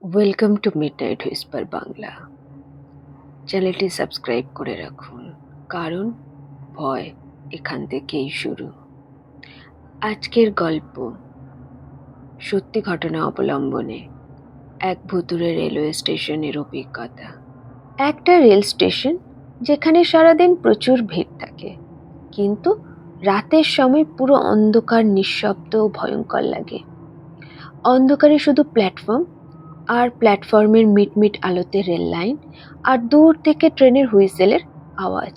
Welcome to midnight Whisper Bangla. চ্যানেলটি subscribe করে রাখুন, কারণ ভয় এখান থেকেই শুরু। আজকের গল্প সত্যি ঘটনা অবলম্বনে এক ভুতুড়ে রেলওয়ে স্টেশনের অভিজ্ঞতা। একটা রেল স্টেশন যেখানে সারাদিন প্রচুর ভিড় থাকে, কিন্তু রাতের সময় পুরো অন্ধকার, নিঃশব্দ ও ভয়ঙ্কর লাগে। অন্ধকারে শুধু প্ল্যাটফর্ম, আর প্ল্যাটফর্মের মিটমিট আলোতে রেল লাইন, আর দূর থেকে ট্রেনের হুইসেলের আওয়াজ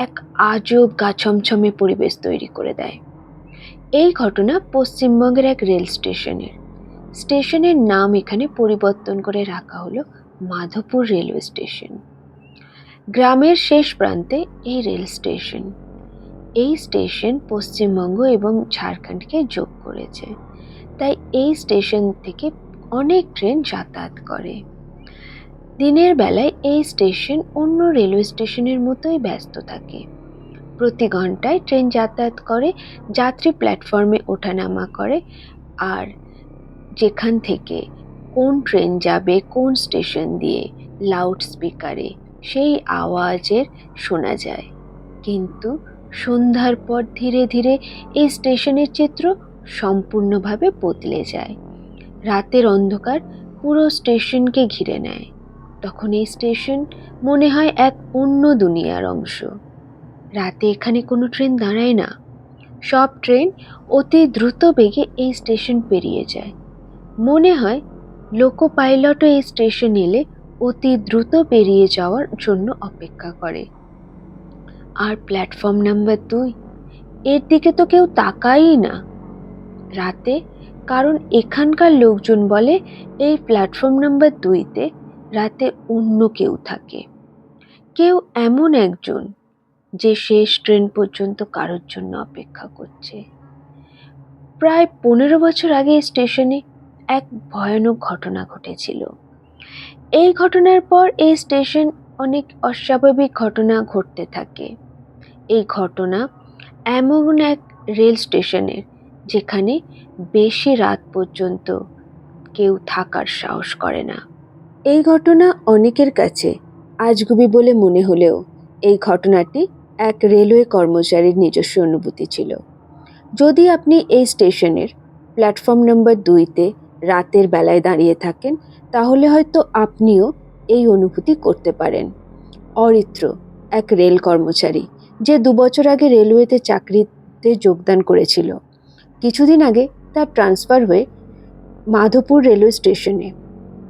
এক আজব গা ছমছমে পরিবেশ তৈরি করে দেয়। এই ঘটনা পশ্চিমবঙ্গের এক রেল স্টেশনের। স্টেশনের নাম এখানে পরিবর্তন করে রাখা হলো মাধবপুর রেলওয়ে স্টেশন। গ্রামের শেষ প্রান্তে এই রেল স্টেশন। এই স্টেশন পশ্চিমবঙ্গ এবং ঝাড়খণ্ডকে যোগ করেছে, তাই এই স্টেশন থেকে অনেক ট্রেন যাতায়াত করে। দিনের বেলায় এই স্টেশন অন্য রেলওয়ে স্টেশনের মতোই ব্যস্ত থাকে। প্রতি ঘন্টায় ট্রেন যাতায়াত করে, যাত্রী প্ল্যাটফর্মে ওঠানামা করে, আর যেখান থেকে কোন ট্রেন যাবে কোন স্টেশন দিয়ে লাউড স্পিকারে সেই আওয়াজের শোনা যায়। কিন্তু সন্ধ্যার পর ধীরে ধীরে এই স্টেশনের চিত্র সম্পূর্ণভাবে বদলে যায়। রাতের অন্ধকার পুরো স্টেশনকে ঘিরে নেয়। তখন এই স্টেশন মনে হয় এক অন্য দুনিয়ার অংশ। রাতে এখানে কোনো ট্রেন দাঁড়ায় না। সব ট্রেন অতি দ্রুত বেগে এই স্টেশন পেরিয়ে যায়। মনে হয় লোকো পাইলটও এই স্টেশন এলে অতি দ্রুত পেরিয়ে যাওয়ার জন্য অপেক্ষা করে। আর প্ল্যাটফর্ম নাম্বার 2, এর দিকে তো কেউ তাকায়ই না রাতে, কারণ এখানকার লোকজন বলে এই প্ল্যাটফর্ম নাম্বার 2-তে রাতে অন্য কেউ থাকে। কেউ এমন একজন যে শেষ ট্রেন পর্যন্ত কারোর জন্য অপেক্ষা করছে। প্রায় 15 বছর আগে এই স্টেশনে এক ভয়ানক ঘটনা ঘটেছিল। এই ঘটনার পর এই স্টেশন অনেক অস্বাভাবিক ঘটনা ঘটতে থাকে। এই ঘটনা এমন এক রেল স্টেশনের যেখানে বেশি রাত পর্যন্ত কেউ থাকার সাহস করে না। এই ঘটনা অনেকের কাছে আজগুবি বলে মনে হলেও এই ঘটনাটি এক রেলওয়ে কর্মচারীর নিজস্ব অনুভূতি ছিল। যদি আপনি এই স্টেশনের প্ল্যাটফর্ম নাম্বার 2-তে রাতের বেলায় দাঁড়িয়ে থাকেন, তাহলে হয়তো আপনিও এই অনুভূতি করতে পারেন। অরিত্র এক রেল কর্মচারী, যে 2 বছর আগে রেলওয়েতে চাকরিতে যোগদান করেছিল। কিছুদিন আগে তার ট্রান্সফার হয়ে মাধবপুর রেলওয়ে স্টেশনে।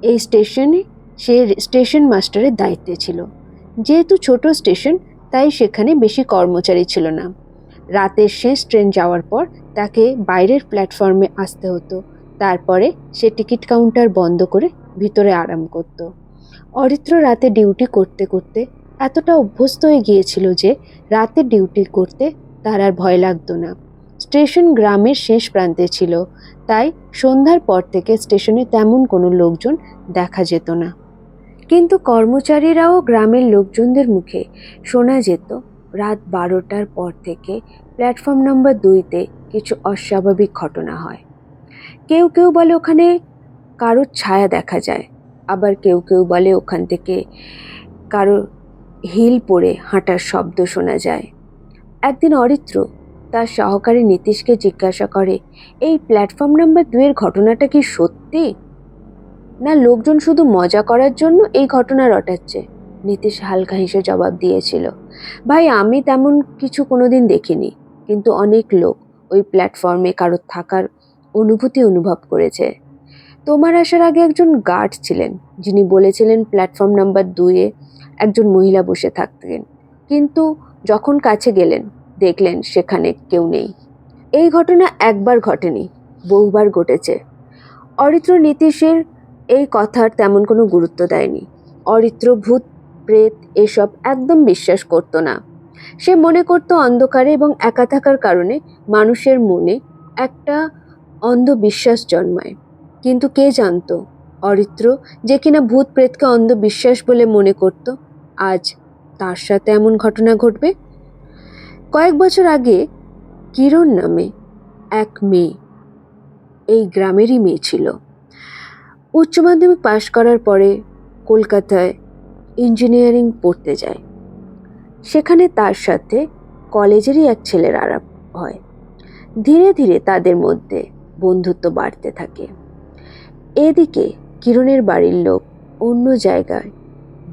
এই স্টেশনে সে স্টেশন মাস্টারের দায়িত্বে ছিল। যেহেতু ছোট স্টেশন, তাই সেখানে বেশি কর্মচারী ছিল না। রাতের শেষ ট্রেন যাওয়ার পর তাকে বাইরের প্ল্যাটফর্মে আসতে হতো। তারপরে সে টিকিট কাউন্টার বন্ধ করে ভিতরে আরাম করত। অরিত্র রাতে ডিউটি করতে করতে এতটা অভ্যস্ত হয়ে গিয়েছিল যে রাতে ডিউটি করতে তার আর ভয় লাগতো না। স্টেশন গ্রামের শেষ প্রান্তে ছিল, তাই সন্ধ্যার পর থেকে স্টেশনে তেমন কোনো লোকজন দেখা যেত না। কিন্তু কর্মচারীরাও গ্রামের লোকজনদের মুখে শোনা যেত রাত 12টার পর থেকে প্ল্যাটফর্ম নাম্বার 2-তে কিছু অস্বাভাবিক ঘটনা হয়। কেউ কেউ বলে ওখানে কারোর ছায়া দেখা যায়, আবার কেউ কেউ বলে ওখান থেকে কারো হিল পরে হাঁটার শব্দ শোনা যায়। একদিন অরিত্র তার সহকারী নীতিশকে জিজ্ঞাসা করে, এই প্ল্যাটফর্ম নাম্বার 2-এর ঘটনাটা কি সত্যি, না লোকজন শুধু মজা করার জন্য এই ঘটনা রটাচ্ছে? নীতিশ হালকা হেসে জবাব দিয়েছিল, ভাই আমি তেমন কিছু কোনোদিন দেখিনি, কিন্তু অনেক লোক ওই প্ল্যাটফর্মে কারোর থাকার অনুভূতি অনুভব করেছে। তোমার আসার আগে একজন গার্ড ছিলেন, যিনি বলেছিলেন প্ল্যাটফর্ম নাম্বার 2-এ একজন মহিলা বসে থাকতেন, কিন্তু যখন কাছে গেলেন দেখলেন সেখানে কেউ নেই। এই ঘটনা একবার ঘটেনি, বহুবার ঘটেছে। অরিত্র নীতিশের এই কথার তেমন কোনো গুরুত্ব দেয়নি। অরিত্র ভূত প্রেত এসব একদম বিশ্বাস করতো না। সে মনে করত অন্ধকারে এবং একা থাকার কারণে মানুষের মনে একটা অন্ধবিশ্বাস জন্মায়। কিন্তু কে জানতো অরিত্র, যে কিনা ভূত প্রেতকে অন্ধবিশ্বাস বলে মনে করত, আজ তার সাথে এমন ঘটনা ঘটবে। কয়েক বছর আগে কিরণ নামে এক মেয়ে, এই গ্রামেরই মেয়ে ছিল। উচ্চ মাধ্যমিক পাশ করার পরে কলকাতায় ইঞ্জিনিয়ারিং পড়তে যায়। সেখানে তার সাথে কলেজেরই এক ছেলের আলাপ হয়। ধীরে ধীরে তাদের মধ্যে বন্ধুত্ব বাড়তে থাকে। এদিকে কিরণের বাড়ির লোক অন্য জায়গায়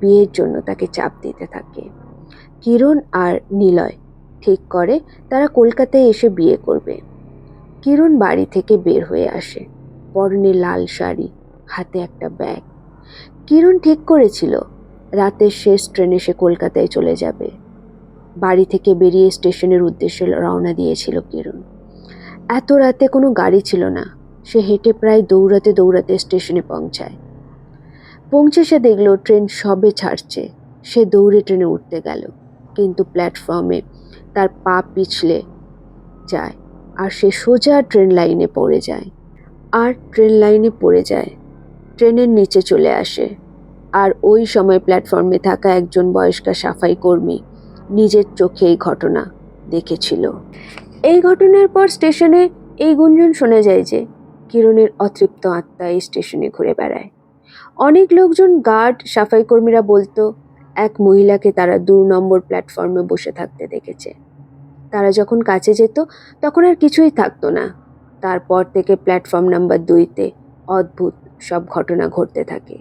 বিয়ের জন্য তাকে চাপ দিতে থাকে। কিরণ আর নিলয় ঠিক করে তারা কলকাতায় এসে বিয়ে করবে। কিরণ বাড়ি থেকে বের হয়ে আসে, পরনে লাল শাড়ি, হাতে একটা ব্যাগ। কিরণ ঠিক করেছিল রাতের শেষ ট্রেনে সে কলকাতায় চলে যাবে। বাড়ি থেকে বেরিয়ে স্টেশনের উদ্দেশ্যে রওনা দিয়েছিল কিরণ। এত রাতে কোনো গাড়ি ছিল না। সে হেঁটে প্রায় দৌড়াতে দৌড়াতে স্টেশনে পৌঁছে সে দেখল ট্রেন সবে ছাড়ছে। সে দৌড়ে ট্রেনে উঠতে গেল, কিন্তু প্ল্যাটফর্মে তার পা পিছলে যায় আর সে সোজা ট্রেন লাইনে পড়ে যায়। ট্রেনের নিচে চলে আসে। আর ওই সময় প্ল্যাটফর্মে থাকা একজন বয়স্কা সাফাই কর্মী নিজের চোখে এই ঘটনা দেখেছিল। এই ঘটনার পর স্টেশনে এই গুঞ্জন শোনা যায় যে কিরণের অতৃপ্ত আত্মা এই স্টেশনে ঘুরে বেড়ায়। অনেক লোকজন, গার্ড, সাফাই কর্মীরা বলতো এক মহিলাকে তারা 2 নম্বর প্ল্যাটফর্মে বসে থাকতে দেখেছে। তারা যখন কাছে যেত তখন আর কিছুই থাকতো না। তারপর থেকে প্ল্যাটফর্ম নাম্বার 2-তে অদ্ভুত সব ঘটনা ঘটতে থাকে।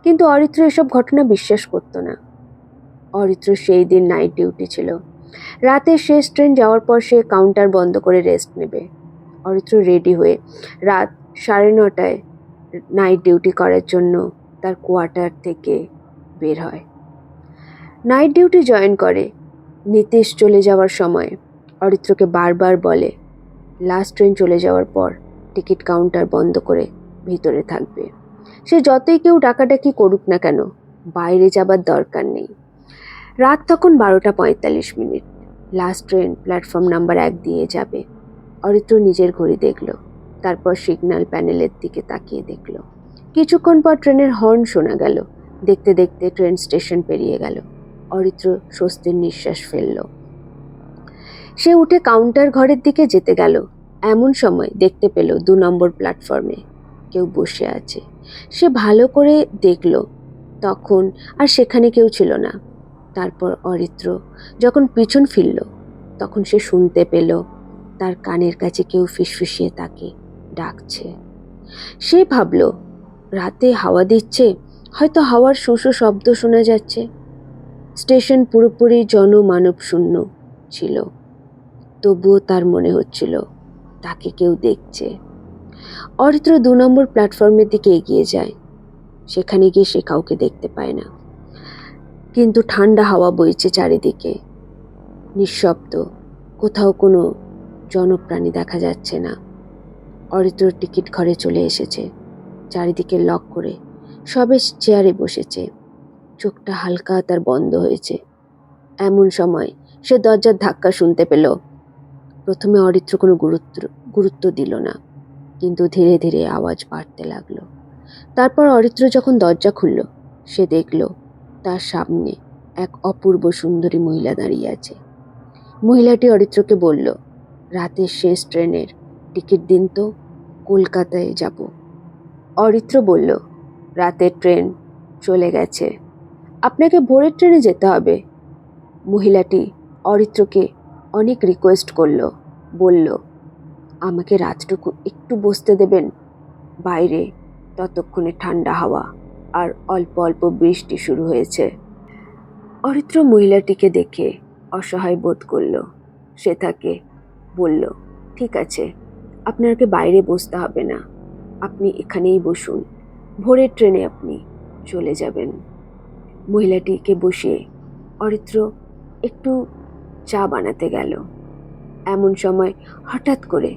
কিন্তু অরিত্র এসব ঘটনা বিশ্বাস করতো না। অরিত্র সেই দিন নাইট ডিউটি ছিল। রাতের শেষ ট্রেন যাওয়ার পর সে কাউন্টার বন্ধ করে রেস্ট নেবে। অরিত্র রেডি হয়ে রাত 9:30টায় নাইট ডিউটি করার জন্য তার কোয়ার্টার থেকে বের হয়। নাইট ডিউটি জয়েন করে। নীতিশ চলে যাওয়ার সময় অরিত্রকে বারবার বলে লাস্ট ট্রেন চলে যাওয়ার পর টিকিট কাউন্টার বন্ধ করে ভিতরে থাকবে। সে যতই কেউ ডাকাডাকি করুক না কেন, বাইরে যাবার দরকার নেই। রাত তখন 12:45। লাস্ট ট্রেন প্ল্যাটফর্ম নাম্বার 1 দিয়ে যাবে। অরিত্র নিজের ঘড়ি দেখল, তারপর সিগন্যাল প্যানেলের দিকে তাকিয়ে দেখল। কিছুক্ষণ পর ট্রেনের হর্ন শোনা গেল। দেখতে দেখতে ট্রেন স্টেশন পেরিয়ে গেল। অরিত্র স্বস্তির নিঃশ্বাস ফেলল। সে উঠে কাউন্টার ঘরের দিকে যেতে গেল। এমন সময় দেখতে পেল 2 নম্বর প্ল্যাটফর্মে কেউ বসে আছে। সে ভালো করে দেখল, তখন আর সেখানে কেউ ছিল না। তারপর অরিত্র যখন পিছন ফিরল তখন সে শুনতে পেল তার কানের কাছে কেউ ফিসফিসিয়ে তাকে ডাকছে। সে ভাবল রাতে হাওয়া দিচ্ছে, হয়তো হাওয়ার শোঁ শব্দ শোনা যাচ্ছে। স্টেশন পুরোপুরি জনমানব শূন্য ছিল, তবুও তার মনে হচ্ছিল তাকে কেউ দেখছে। অরিত্র 2 নম্বর প্ল্যাটফর্মের দিকে এগিয়ে যায়। সেখানে গিয়ে সে কাউকে দেখতে পায় না, কিন্তু ঠান্ডা হাওয়া বইছে চারিদিকে। নিঃশব্দ, কোথাও কোনো জনপ্রাণী দেখা যাচ্ছে না। অরিত্র টিকিট ঘরে চলে এসেছে। চারিদিকে লক করে সবে চেয়ারে বসেছে। চোখটা হালকা তার বন্ধ হয়েছে। এমন সময় সে দরজার ধাক্কা শুনতে পেল। প্রথমে অরিত্র কোনো গুরুত্ব দিল না, কিন্তু ধীরে ধীরে আওয়াজ বাড়তে লাগলো। তারপর অরিত্র যখন দরজা খুলল, সে দেখল তার সামনে এক অপূর্ব সুন্দরী মহিলা দাঁড়িয়ে আছে। মহিলাটি অরিত্রকে বলল, রাতের শেষ ট্রেনের টিকিট দিন তো, কলকাতায় যাব। অরিত্র বলল, রাতের ট্রেন চলে গেছে, আপনাকে ভোরের ট্রেনে যেতে হবে। মহিলাটি অরিত্রকে অনেক রিকোয়েস্ট করলো, বলল, আমাকে রাতটুকু একটু বসতে দেবেন বাইরে, ততক্ষণে ঠান্ডা হাওয়া আর অল্প অল্প বৃষ্টি শুরু হয়েছে। অরিত্র মহিলাটিকে দেখে অসহায় বোধ করল। সে তাকে বলল, ঠিক আছে, আপনাকে বাইরে বসতে হবে না, আপনি এখানেই বসুন, ভোরের ট্রেনে আপনি চলে যাবেন। মহিলাটিকে বসিয়ে অরিত্র একটু চা বানাতে গেল। এমন সময় হঠাৎ করে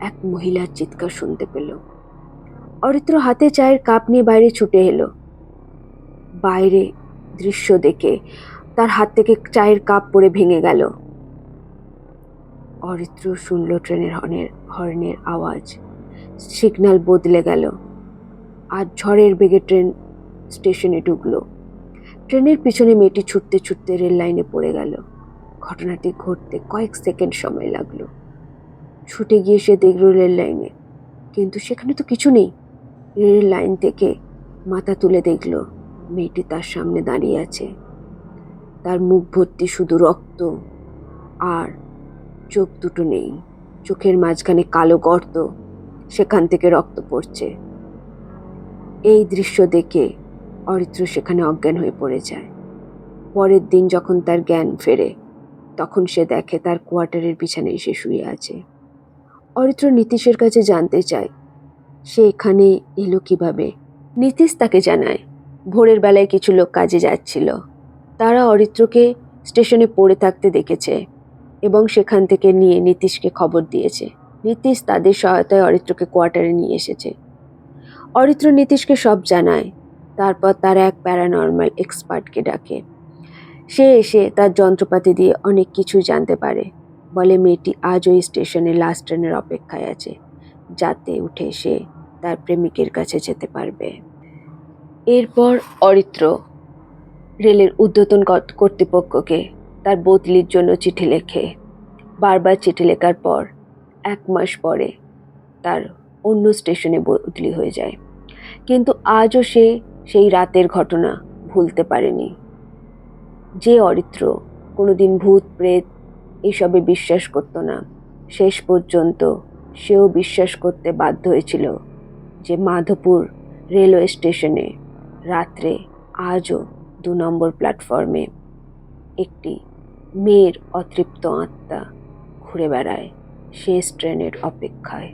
এক মহিলার চিৎকার শুনতে পেল। অরিত্র হাতে চায়ের কাপ নিয়ে বাইরে ছুটে এলো। বাইরে দৃশ্য দেখে তার হাত থেকে চায়ের কাপ পড়ে ভেঙে গেল। অরিত্র শুনল ট্রেনের হর্নের আওয়াজ। সিগন্যাল বদলে গেল আর ঝড়ের বেগে ট্রেন স্টেশনে ঢুকলো। ট্রেনের পিছনে মেয়েটি ছুটতে ছুটতে রেল লাইনে পড়ে গেল। ঘটনাটি ঘটতে কয়েক সেকেন্ড সময় লাগলো। ছুটে গিয়ে সে দেখল রেল লাইনে, কিন্তু সেখানে তো কিছু নেই। রেল লাইন থেকে মাথা তুলে দেখল মেয়েটি তার সামনে দাঁড়িয়ে আছে। তার মুখ ভর্তি শুধু রক্ত, আর চোখ দুটো নেই। চোখের মাঝখানে কালো গর্ত, সেখান থেকে রক্ত পড়ছে। এই দৃশ্য দেখে অরিত্র সেখানে অজ্ঞান হয়ে পড়ে যায়। পরের দিন যখন তার জ্ঞান ফেরে, তখন সে দেখে তার কোয়ার্টারের বিছানায় সে শুয়ে আছে। অরিত্র নীতিশের কাছে জানতে চায় সে এখানে এলো কিভাবে। নীতিশ তাকে জানায় ভোরের বেলায় কিছু লোক কাজে যাচ্ছিল। তারা অরিত্রকে স্টেশনে পড়ে থাকতে দেখেছে এবং সেখান থেকে নিয়ে নীতিশকে খবর দিয়েছে। নীতিশ তাদের সহায়তায় অরিত্রকে কোয়ার্টারে নিয়ে এসেছে। অরিত্র নীতিশকে সব জানায়। তারপর তারা এক প্যারানর্মাল এক্সপার্টকে ডাকে। সে এসে তার যন্ত্রপাতি দিয়ে অনেক কিছু জানতে পারে। বলে মেয়েটি আজ ওই স্টেশনে লাস্ট ট্রেনের অপেক্ষায় আছে, যাতে উঠে সে তার প্রেমিকের কাছে যেতে পারবে। এরপর অরিত্র রেলের ঊর্ধ্বতন কর্তৃপক্ষকে তার বদলির জন্য চিঠি লেখে। বারবার চিঠি লেখার পর 1 মাস পরে তার অন্য স্টেশনে বদলি হয়ে যায়। কিন্তু আজও সে সেই রাতের ঘটনা ভুলতে পারেনি। যে অরিত্র কোনোদিন ভূত প্রেত এসবে বিশ্বাস করত না, শেষ পর্যন্ত সেও বিশ্বাস করতে বাধ্য হয়েছিল যে মাধবপুর রেলওয়ে স্টেশনে রাত্রে আজও 2 নম্বর প্ল্যাটফর্মে একটি মেয়ের অতৃপ্ত আত্মা ঘুরে বেড়ায় শেষ ট্রেনের অপেক্ষায়।